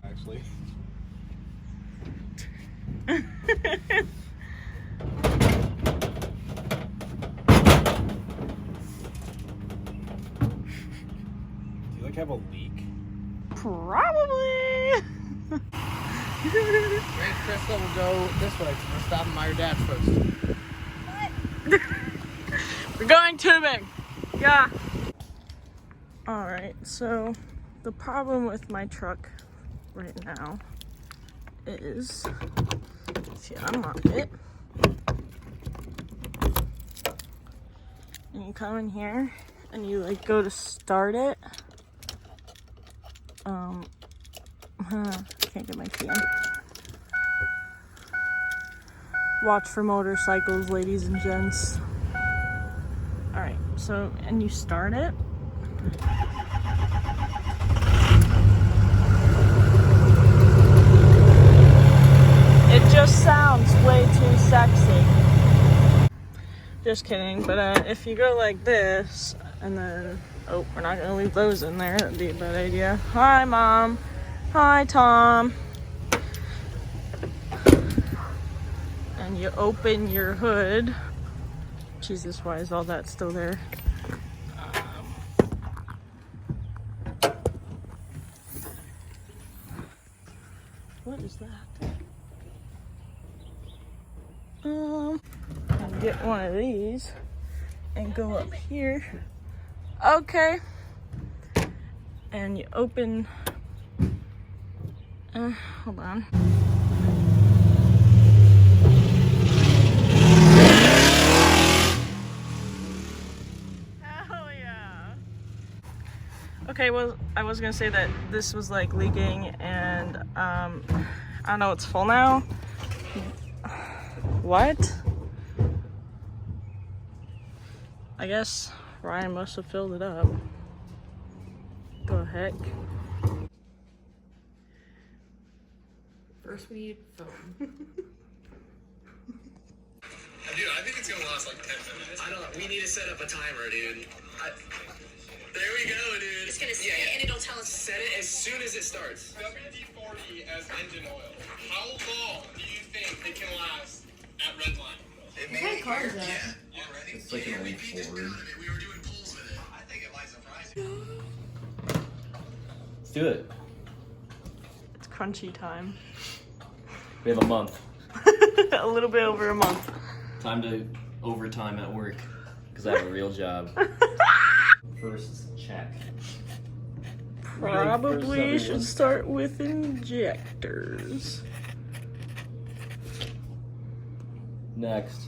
Actually. Do you like have a leak? Probably. Me and Crystal will go this way. We're stopping by your dad's first. We're going tubing. Yeah. Alright, so the problem with my truck right now is, if you unlock it, and you come in here and you like go to start it. Can't get my key in. Watch for motorcycles, ladies and gents. Alright, so, and you start it. It just sounds way too sexy. Just kidding, but if you go like this, and then, oh, we're not gonna leave those in there, that'd be a bad idea. Hi, Mom. Hi, Tom. And you open your hood. Jesus, why is all that still there? What is that? And get one of these and go up here. Okay. And you open. Hold on. Hell yeah. Okay, well, I was gonna say that this was like leaking, and I don't know, it's full now. What? I guess Ryan must have filled it up. The heck? First we need foam. Dude, I think it's gonna last like 10 minutes. I don't know. We need to set up a timer, dude. There we go, dude. It's gonna say and it'll tell us. Set it as soon as it starts. WD-40 as engine oil. How long do you think it can last at Redline? What kind of car is that? Yeah, already. It's like an old Ford. We were doing pulls with it. I think it might surprise you. Let's do it. It's crunchy time. We have a month. A little bit over a month. Time to overtime at work because I have a real job. First check. Probably should start with injectors. Next.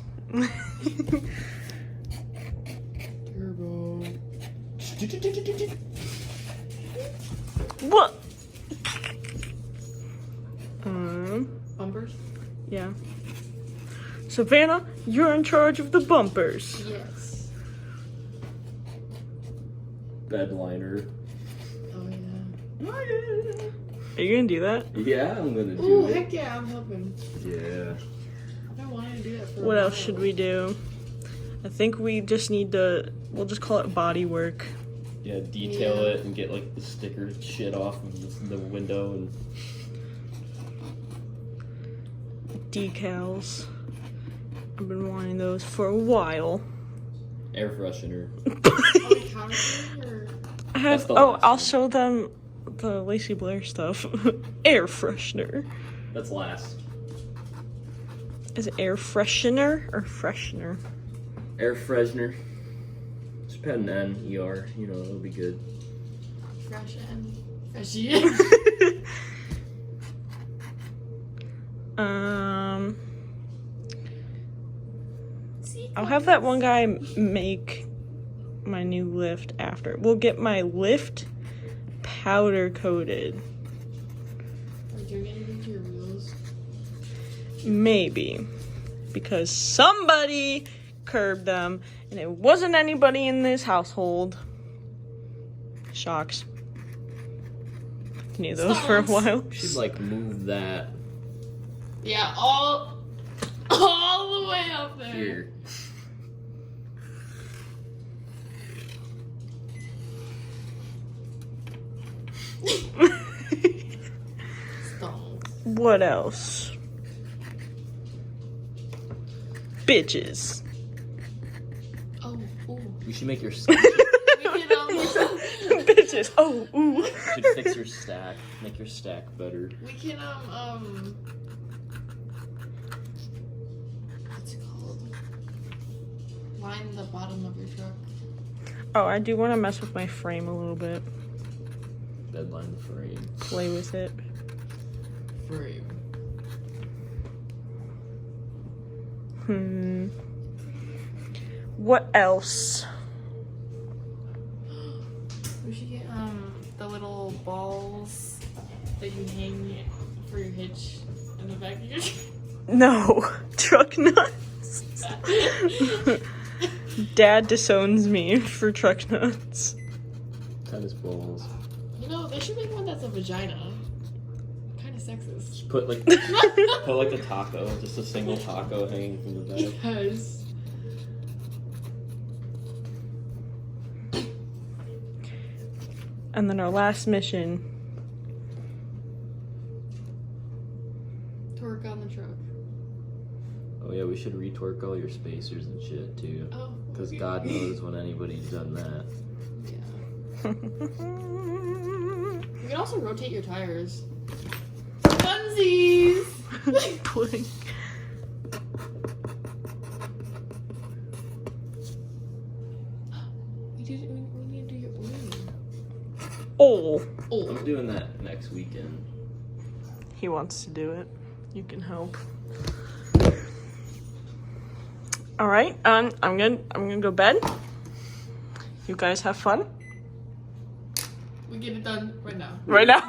Turbo. What? Bumpers? Yeah. Savannah, you're in charge of the bumpers. Yes. Bed liner. Oh yeah. Are you gonna do that? Yeah, I'm gonna do Ooh, it. heck yeah, I'm helping. Yeah. I've been wanting to do that for What a else while. should we do? I think we just need to, we'll just call it body work. Yeah, detail Yeah. it and get like the sticker shit off of the window and Decals. I've been wanting those for a while. air freshener. Are we counting or? I That's have, the oh, last I'll one. show them the Lacey Blair stuff. Air freshener. That's last. Is it air freshener or freshener? Air freshener. Just put an N-E-R, you know, it'll be good. Fresh and freshy. I'll have that one guy make my new lift after. We'll get my lift powder coated. Like you're gonna do your wheels. Maybe. Because somebody curbed them, and it wasn't anybody in this household. Shocks. Knew those for a while. We should like move that Yeah, all the way up there. here. What else? Bitches. Oh, ooh. You should make your stack. We can, Bitches. Oh, ooh. You should fix your stack. Make your stack better. we can, what's it called? Line the bottom of your truck. Oh, I do want to mess with my frame a little bit. Deadline frame. Play with it. Frame. What else? We should get, the little balls that you hang for your hitch in the back of your truck. No. Truck nuts. Dad disowns me for truck nuts. Tennis balls. You know, they should make one that's a vagina. Kind of sexist. Just put like a taco, just a single taco hanging from the back. Because And then our last mission. torque on the truck. Oh yeah, we should retorque all your spacers and shit too. Oh. Because okay. God knows when anybody's done that. Yeah. You can also rotate your tires. Funsies! Pudding. We need to do your oil. Oh. I'm doing that next weekend. He wants to do it. You can help. All right. I'm gonna go to bed. You guys have fun. We get it done right now. Right now.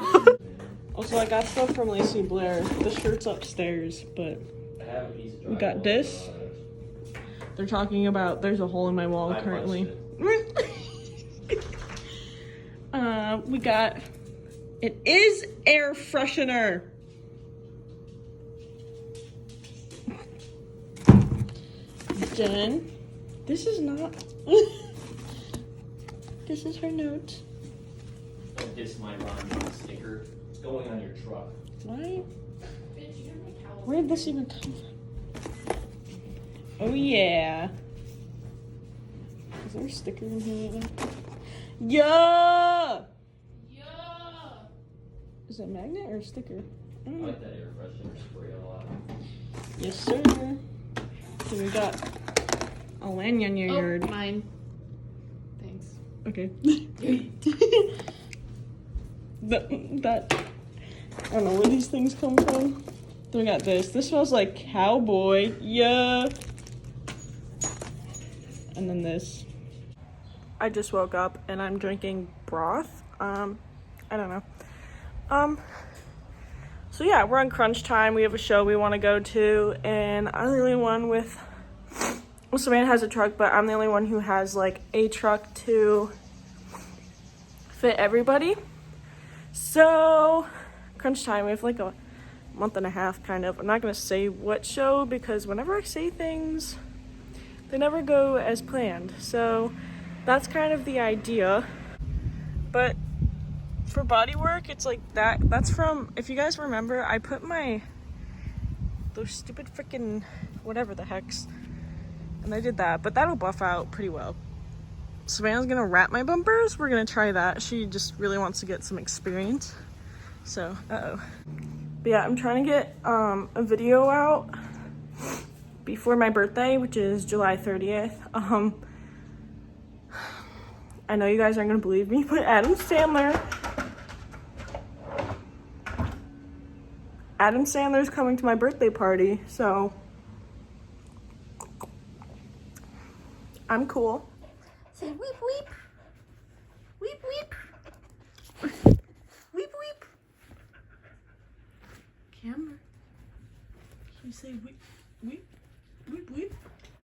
Also, I got stuff from Lacey Blair. The shirt's upstairs, but we got this. They're talking about there's a hole in my wall currently. We got it is air freshener. Then this is not. This is her note. Don't diss my Ron sticker. It's going on your truck. Why? Where did this even come from? Oh yeah. Is there a sticker in here right now? Yeah! Yeah! Is that a magnet or a sticker? I like that air freshener spray a lot. Yes, sir. So we got a lanyard in your yard. Mine. Thanks. Okay. that I don't know where these things come from. Then we got this. This smells like cowboy. Yeah. And then this. I just woke up and I'm drinking broth. I don't know. So yeah, we're on crunch time. We have a show we want to go to, and I'm the only one with. Well, Savannah has a truck, but I'm the only one who has like a truck to fit everybody. So crunch time. We have like a month and a half, kind of. I'm not gonna say what show because whenever I say things, they never go as planned. So that's kind of the idea. But for body work, it's like that's from, if you guys remember, I put those stupid freaking whatever the heck's, and I did that, but that'll buff out pretty well. Savannah's gonna wrap my bumpers. We're gonna try that. She just really wants to get some experience. So, But yeah, I'm trying to get a video out before my birthday, which is July 30th. I know you guys aren't gonna believe me, but Adam Sandler's coming to my birthday party, so I'm cool. Say weep weep.